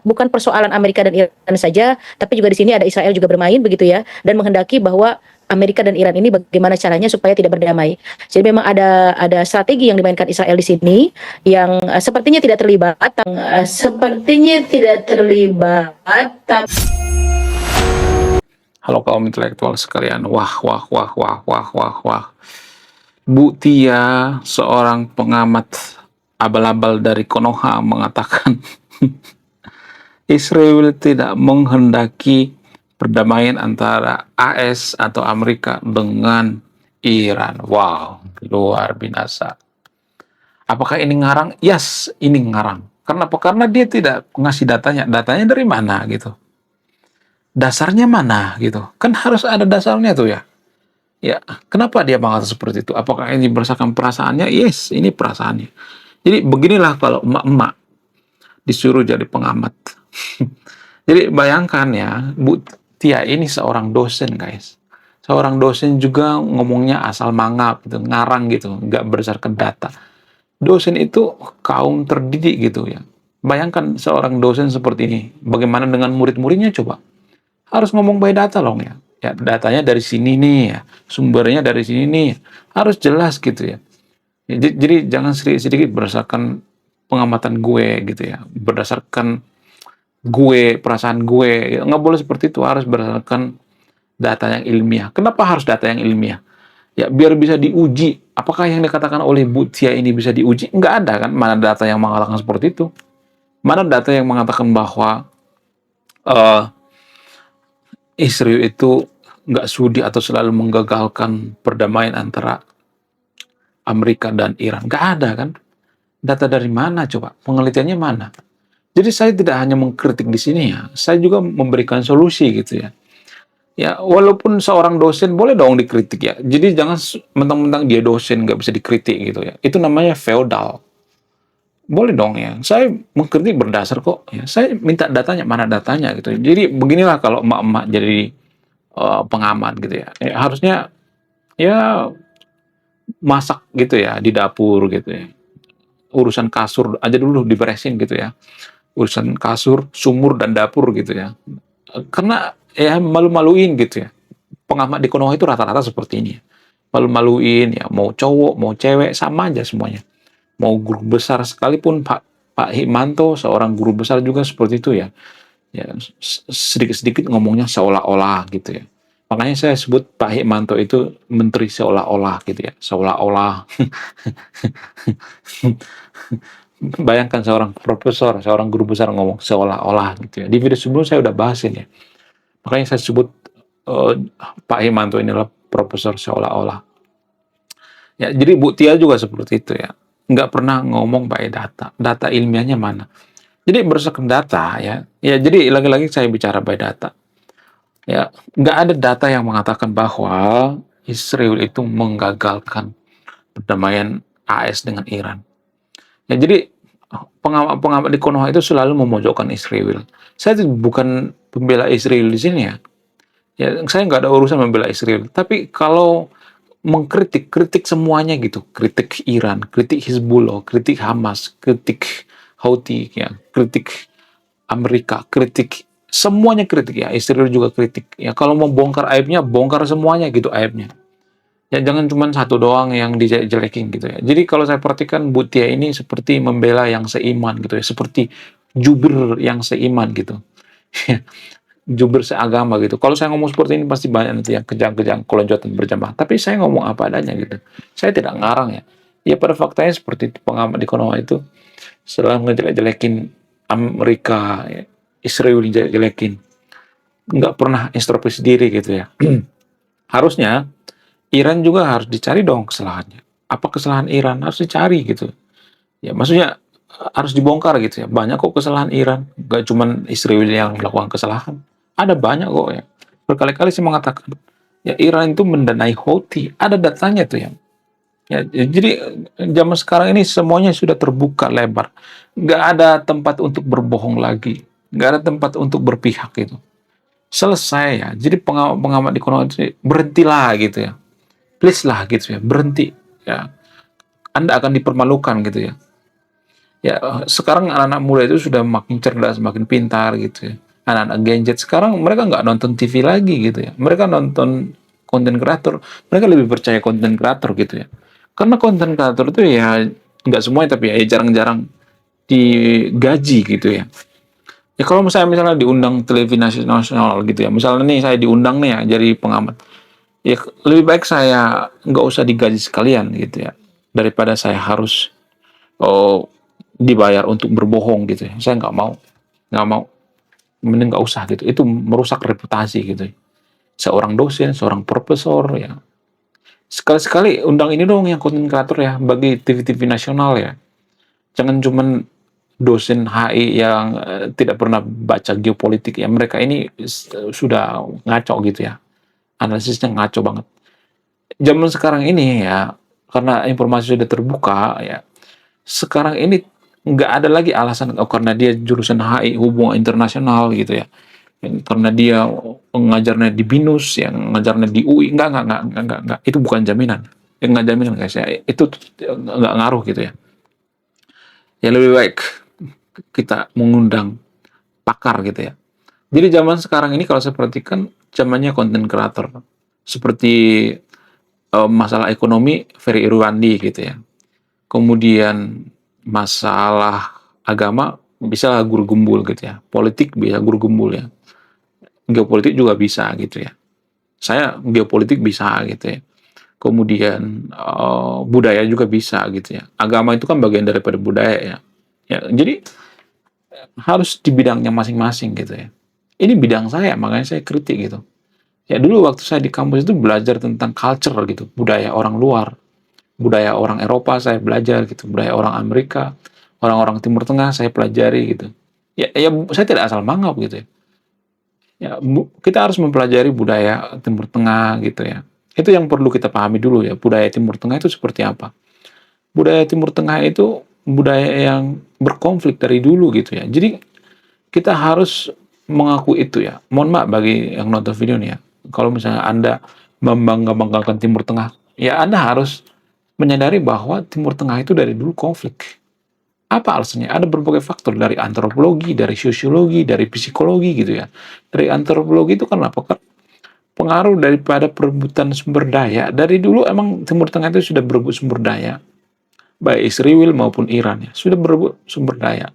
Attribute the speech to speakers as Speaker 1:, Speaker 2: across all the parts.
Speaker 1: bukan persoalan Amerika dan Iran saja, tapi juga di sini ada Israel juga bermain begitu ya, dan menghendaki bahwa Amerika dan Iran ini bagaimana caranya supaya tidak berdamai. Jadi memang ada strategi yang dimainkan Israel di sini yang sepertinya tidak terlibat,
Speaker 2: Halo kaum intelektual sekalian, wah, wah, wah, wah, wah, wah, wah. Bu Tia, seorang pengamat abal-abal dari Konoha, mengatakan Israel tidak menghendaki perdamaian antara AS atau Amerika dengan Iran. Wow, luar biasa. Apakah ini ngarang? Yes, ini ngarang. Kenapa? Karena dia tidak ngasih datanya. Datanya dari mana gitu? Dasarnya mana gitu? Kan harus ada dasarnya tuh ya. Ya, kenapa dia mengatakan seperti itu? Apakah ini berdasarkan perasaannya? Yes, ini perasaannya. Jadi beginilah kalau emak-emak disuruh jadi pengamat. Jadi bayangkan ya, Bu Tia ini seorang dosen guys. Seorang dosen juga ngomongnya asal mangap gitu, ngarang gitu, nggak berdasarkan data. Dosen itu kaum terdidik gitu ya. Bayangkan seorang dosen seperti ini, bagaimana dengan murid-muridnya coba? Harus ngomong by data loh ya. Ya, datanya dari sini nih ya, sumbernya dari sini nih, harus jelas gitu ya. Jadi jangan sedikit-sedikit berdasarkan pengamatan gue gitu ya, berdasarkan gue, perasaan gue, ya, nggak boleh seperti itu, harus berdasarkan data yang ilmiah. Kenapa harus data yang ilmiah? Ya biar bisa diuji. Apakah yang dikatakan oleh Bu Tia ini bisa diuji? Nggak ada kan, mana data yang mengatakan seperti itu. Mana data yang mengatakan bahwa Israel itu nggak sudi atau selalu menggagalkan perdamaian antara Amerika dan Iran. Nggak ada kan? Data dari mana coba? Penelitiannya mana? Jadi saya tidak hanya mengkritik di sini ya, saya juga memberikan solusi gitu ya. Ya, walaupun seorang dosen boleh dong dikritik ya. Jadi jangan mentang-mentang dia dosen nggak bisa dikritik gitu ya. Itu namanya feodal. Boleh dong ya. Saya mengkritik berdasar kok. Ya. Saya minta datanya, mana datanya gitu. Jadi beginilah kalau emak-emak jadi pengamat gitu ya. Ya. Harusnya ya masak gitu ya di dapur gitu ya. Urusan kasur aja dulu diberesin gitu ya. Urusan kasur, sumur dan dapur gitu ya. Karena ya malu-maluin gitu ya. Pengamat di Konoha itu rata-rata seperti ini. Malu-maluin ya, mau cowok, mau cewek sama aja semuanya. Mau guru besar sekalipun Pak Hikmanto seorang guru besar juga seperti itu ya. Ya sedikit-sedikit ngomongnya seolah-olah gitu ya. Makanya saya sebut Pak Hikmanto itu menteri seolah-olah gitu ya. Seolah-olah. Bayangkan seorang profesor, seorang guru besar ngomong seolah-olah gitu ya. Di video sebelumnya saya udah bahasin ya. Makanya saya sebut Pak Hikmanto inilah profesor seolah-olah. Ya, jadi Bu Tia juga seperti itu ya. Nggak pernah ngomong pakai data. Data ilmiahnya mana? Jadi berdasarkan data ya. Ya, jadi lagi-lagi saya bicara by data. Ya, nggak ada data yang mengatakan bahwa Israel itu menggagalkan perdamaian AS dengan Iran. Ya, jadi pengamat-pengamat di Konoha itu selalu memojokkan Israel. Saya bukan pembela Israel di sini ya. Ya, saya nggak ada urusan membela Israel. Tapi kalau kritik semuanya gitu, kritik Iran, kritik Hizbullah, kritik Hamas, kritik Houthi, ya, kritik Amerika, kritik semuanya kritik ya. Israel juga kritik. Ya, kalau mau bongkar aibnya, bongkar semuanya gitu aibnya. Ya jangan cuma satu doang yang dijelekin gitu ya. Jadi kalau saya perhatikan Bu Tia ini seperti membela yang seiman gitu ya, seperti jubir yang seiman gitu. Jubir seagama gitu. Kalau saya ngomong seperti ini pasti banyak nanti yang kejang-kejang kelonjotan berjamaah. Tapi saya ngomong apa adanya gitu. Saya tidak ngarang ya. Ya pada faktanya seperti itu, pengamat di Konoha itu selalu ngejelek-jelekin Amerika, ya, Israel dijelekin. Nggak pernah introspeksi diri gitu ya. Harusnya Iran juga harus dicari dong kesalahannya. Apa kesalahan Iran? Harus dicari gitu. Ya, maksudnya harus dibongkar gitu ya. Banyak kok kesalahan Iran. Gak cuma Israel yang melakukan kesalahan. Ada banyak kok ya. Berkali-kali saya mengatakan, ya Iran itu mendanai Houthi. Ada datanya tuh ya. Ya, jadi zaman sekarang ini semuanya sudah terbuka lebar. Gak ada tempat untuk berbohong lagi. Gak ada tempat untuk berpihak gitu. Selesai ya. Jadi pengamat di Konoha itu berhentilah gitu ya. Please lah gitu ya, berhenti ya. Anda akan dipermalukan gitu ya. Ya, sekarang anak-anak muda itu sudah makin cerdas, makin pintar gitu ya. Anak-anak gadget sekarang mereka nggak nonton TV lagi gitu ya. Mereka nonton konten kreator. Mereka lebih percaya konten kreator gitu ya. Karena konten kreator itu ya nggak semuanya tapi ya jarang-jarang digaji gitu ya. Ya kalau misalnya diundang televisi nasional gitu ya. Misalnya nih saya diundang nih ya jadi pengamat. Ya lebih baik saya nggak usah digaji sekalian gitu ya. Daripada saya harus oh, dibayar untuk berbohong gitu ya. Saya nggak mau, mending nggak usah gitu. Itu merusak reputasi gitu. Seorang dosen, seorang profesor ya. Sekali-sekali undang ini dong yang konten kreator ya bagi TV-TV nasional ya. Jangan cuman dosen HI yang tidak pernah baca geopolitik ya. Mereka ini sudah ngaco gitu ya. Analisisnya ngaco banget. Zaman sekarang ini ya, karena informasi sudah terbuka ya, sekarang ini nggak ada lagi alasan oh, karena dia jurusan HI hubungan internasional gitu ya. Karena dia ngajarnya di BINUS, yang ngajarnya di UI, enggak. Itu bukan jaminan. Enggak jaminan guys ya. Itu nggak ngaruh gitu ya. Ya lebih baik kita mengundang pakar gitu ya. Jadi zaman sekarang ini kalau saya perhatikan zamannya konten kreator. Seperti masalah ekonomi Ferry Irwandi gitu ya. Kemudian masalah agama bisa guru gembul gitu ya. Politik bisa guru gembul ya. Geopolitik juga bisa gitu ya. Saya geopolitik bisa gitu ya. Kemudian budaya juga bisa gitu ya. Agama itu kan bagian daripada budaya ya. Ya, jadi harus di bidangnya masing-masing gitu ya. Ini bidang saya, makanya saya kritik gitu. Ya dulu waktu saya di kampus itu belajar tentang culture gitu, budaya orang luar, budaya orang Eropa saya belajar gitu, budaya orang Amerika, orang-orang Timur Tengah saya pelajari gitu. Ya saya tidak asal mangap gitu ya. Ya kita harus mempelajari budaya Timur Tengah gitu ya. Itu yang perlu kita pahami dulu ya, budaya Timur Tengah itu seperti apa. Budaya Timur Tengah itu budaya yang berkonflik dari dulu gitu ya. Jadi kita harus mengaku itu ya. Mohon maaf bagi yang nonton video nih ya. Kalau misalnya Anda membangga-banggakan Timur Tengah, ya Anda harus menyadari bahwa Timur Tengah itu dari dulu konflik. Apa alasannya? Ada berbagai faktor dari antropologi, dari sosiologi, dari psikologi gitu ya. Dari antropologi itu kan apa? Kan pengaruh daripada perebutan sumber daya. Dari dulu emang Timur Tengah itu sudah berebut sumber daya, baik Israel maupun Iran ya, sudah berebut sumber daya.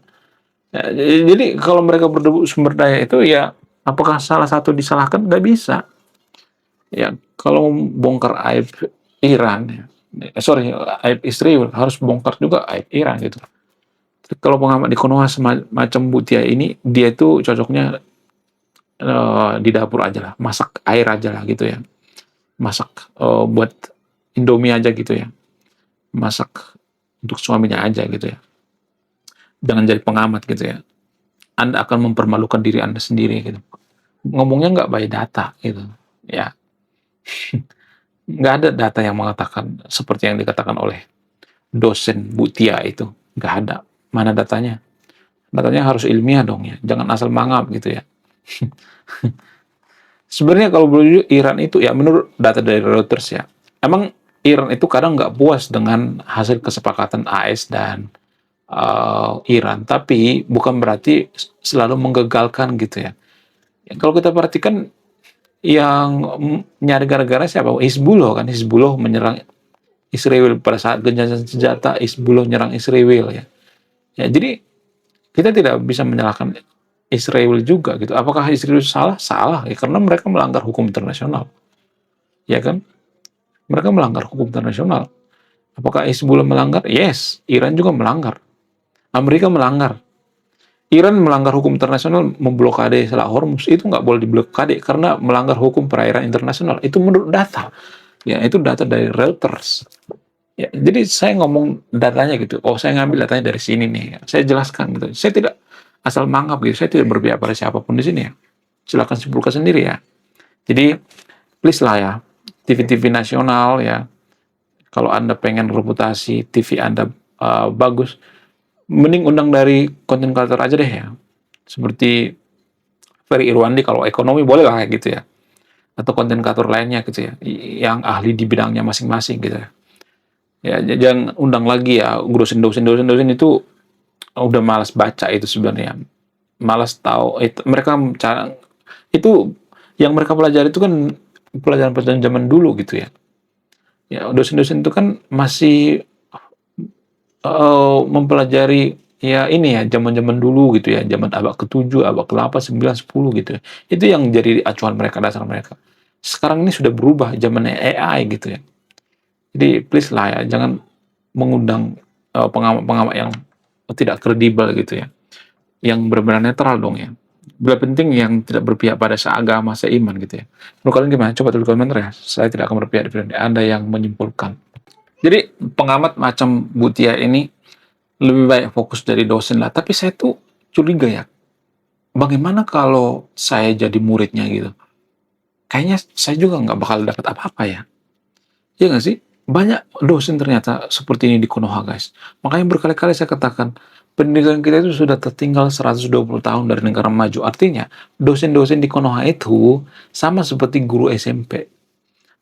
Speaker 2: Ya, jadi kalau mereka berebut sumber daya itu ya apakah salah satu disalahkan? Nggak bisa. Ya kalau bongkar aib Iran, ya, aib Israel harus bongkar juga aib Iran gitu. Kalau pengamat ekonomi semacam Butia ini, dia itu cocoknya di dapur aja lah, masak air aja lah gitu ya, masak buat Indomie aja gitu ya, masak untuk suaminya aja gitu ya. Jangan jadi pengamat gitu ya. Anda akan mempermalukan diri Anda sendiri gitu. Ngomongnya nggak by data gitu. Ya, nggak ada data yang mengatakan seperti yang dikatakan oleh dosen Butia itu. Nggak ada. Mana datanya? Datanya harus ilmiah dong ya. Jangan asal mangap gitu ya. Sebenarnya kalau boleh Iran itu ya menurut data dari Reuters ya. Emang Iran itu kadang nggak puas dengan hasil kesepakatan AS dan Iran. Tapi bukan berarti selalu menggagalkan gitu ya. Kalau kita perhatikan yang nyari gara-gara siapa? Hizbullah kan. Hizbullah menyerang Israel pada saat gencatan senjata. Hizbullah menyerang Israel ya. Ya jadi kita tidak bisa menyalahkan Israel juga gitu. Apakah Israel salah? Salah ya karena mereka melanggar hukum internasional. Ya kan? Mereka melanggar hukum internasional. Apakah Hizbullah melanggar? Yes, Iran juga melanggar. Amerika melanggar. Iran melanggar hukum internasional memblokade Selat Hormuz. Itu nggak boleh diblokade karena melanggar hukum perairan internasional. Itu menurut data. Ya, itu data dari Reuters. Ya, jadi saya ngomong datanya gitu. Oh, saya ngambil datanya dari sini nih. Saya jelaskan gitu. Saya tidak asal mangap gitu. Saya tidak berpihak pada siapapun di sini ya. Silakan simpulkan sendiri ya. Jadi, please lah ya. TV-TV nasional ya. Kalau Anda pengen reputasi TV Anda bagus, mending undang dari konten kreator aja deh ya. Seperti Ferry Irwandi kalau ekonomi boleh lah gitu ya. Atau konten kreator lainnya gitu ya. Yang ahli di bidangnya masing-masing gitu ya. Ya, jangan undang lagi ya dosen itu udah malas baca itu sebenarnya, malas tahu itu mereka cara itu yang mereka pelajari itu kan pelajaran-pelajaran zaman dulu gitu ya. Ya dosen-dosen itu kan masih mempelajari ya ini ya zaman-zaman dulu gitu ya, zaman abad ke-7, abad ke-8, 9, 10 gitu ya. Itu yang jadi acuan mereka, dasar mereka. Sekarang ini sudah berubah zamannya AI gitu ya. Jadi please lah ya, jangan mengundang pengamat-pengamat yang tidak kredibel gitu ya. Yang benar-benar netral dong ya. Bila penting yang tidak berpihak pada seagama, seiman gitu ya. Menurut kalian gimana? Coba tulis komentar ya. Saya tidak akan berpihak di video ini. Anda yang menyimpulkan. Jadi pengamat macam Butia ini lebih baik fokus dari dosen lah. Tapi saya tuh curiga ya. Bagaimana kalau saya jadi muridnya gitu? Kayaknya saya juga nggak bakal dapat apa-apa ya. Iya nggak sih? Banyak dosen ternyata seperti ini di Konoha, guys. Makanya berkali-kali saya katakan, pendidikan kita itu sudah tertinggal 120 tahun dari negara maju. Artinya, dosen-dosen di Konoha itu sama seperti guru SMP.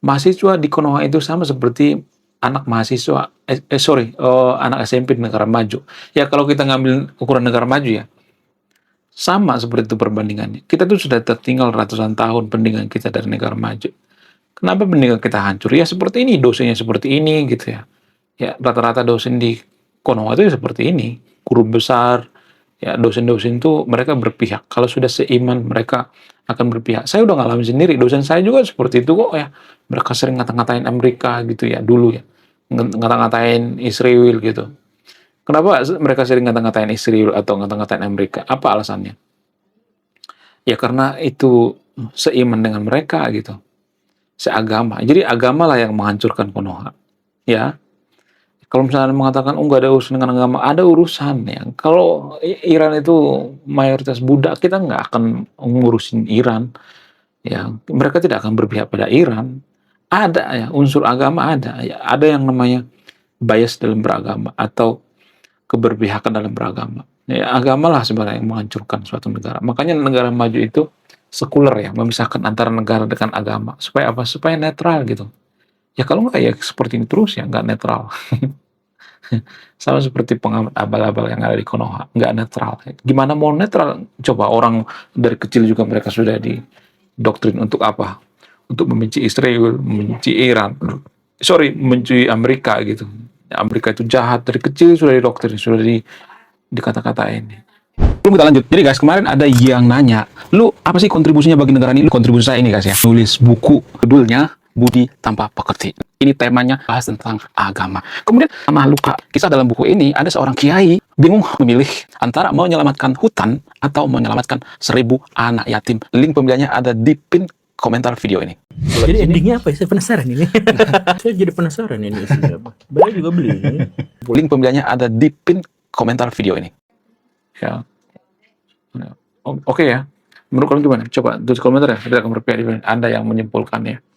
Speaker 2: Mahasiswa di Konoha itu sama seperti anak mahasiswa, anak SMP di negara maju. Ya kalau kita ngambil ukuran negara maju ya, sama seperti itu perbandingannya. Kita tuh sudah tertinggal ratusan tahun pendidikan kita dari negara maju. Kenapa pendidikan kita hancur? Ya seperti ini, dosennya seperti ini gitu ya. Ya rata-rata dosen di Konoha itu ya seperti ini. Guru besar, ya dosen-dosen itu mereka berpihak. Kalau sudah seiman mereka akan berpihak. Saya udah ngalamin sendiri, dosen saya juga seperti itu kok ya. Mereka sering ngata-ngatain Amerika gitu ya dulu ya. Ngata-ngatain Israel gitu. Kenapa mereka sering ngata-ngatain Israel atau ngata-ngatain Amerika? Apa alasannya? Ya karena itu seiman dengan mereka gitu. Seagama. Jadi agama lah yang menghancurkan Konoha. Ya, kalau misalnya mengatakan oh nggak ada urusan dengan agama, ada urusan ya. Kalau Iran itu mayoritas Buddha, kita nggak akan ngurusin Iran. Ya, mereka tidak akan berpihak pada Iran. Ada ya unsur agama ada. Ya, ada yang namanya bias dalam beragama atau keberpihakan dalam beragama. Ya, agama lah sebenarnya yang menghancurkan suatu negara. Makanya negara maju itu sekuler ya, memisahkan antara negara dengan agama. Supaya apa? Supaya netral gitu. Ya kalau nggak ya seperti ini terus ya, nggak netral. Sama seperti pengamat abal-abal yang ada di Konoha, nggak netral. Gimana mau netral? Coba orang dari kecil juga mereka sudah didoktrin untuk apa? Untuk membenci Israel, membenci Iran. Sorry, membenci Amerika gitu. Amerika itu jahat dari kecil sudah didoktrin, sudah dikata-katain. Belum kita lanjut. Jadi guys, kemarin ada yang nanya, lu apa sih kontribusinya bagi negara ini? Lu kontribusi saya ini guys ya. Nulis buku, judulnya Budi Tanpa Pekerti. Ini temanya bahas tentang agama. Kemudian sama luka. Kisah dalam buku ini ada seorang kiai bingung memilih antara menyelamatkan hutan atau menyelamatkan 1000 anak yatim. Link pembeliannya ada di pin komentar video ini.
Speaker 3: Jadi endingnya apa ya? Saya penasaran ini. Saya jadi penasaran ini isinya apa. Beli juga beli ini.
Speaker 2: Link pembeliannya ada di pin komentar video ini. Ya. Oke ya. Menurut kalian gimana? Coba tulis komentar ya. Saya akan berpihak di Anda yang menyimpulkannya.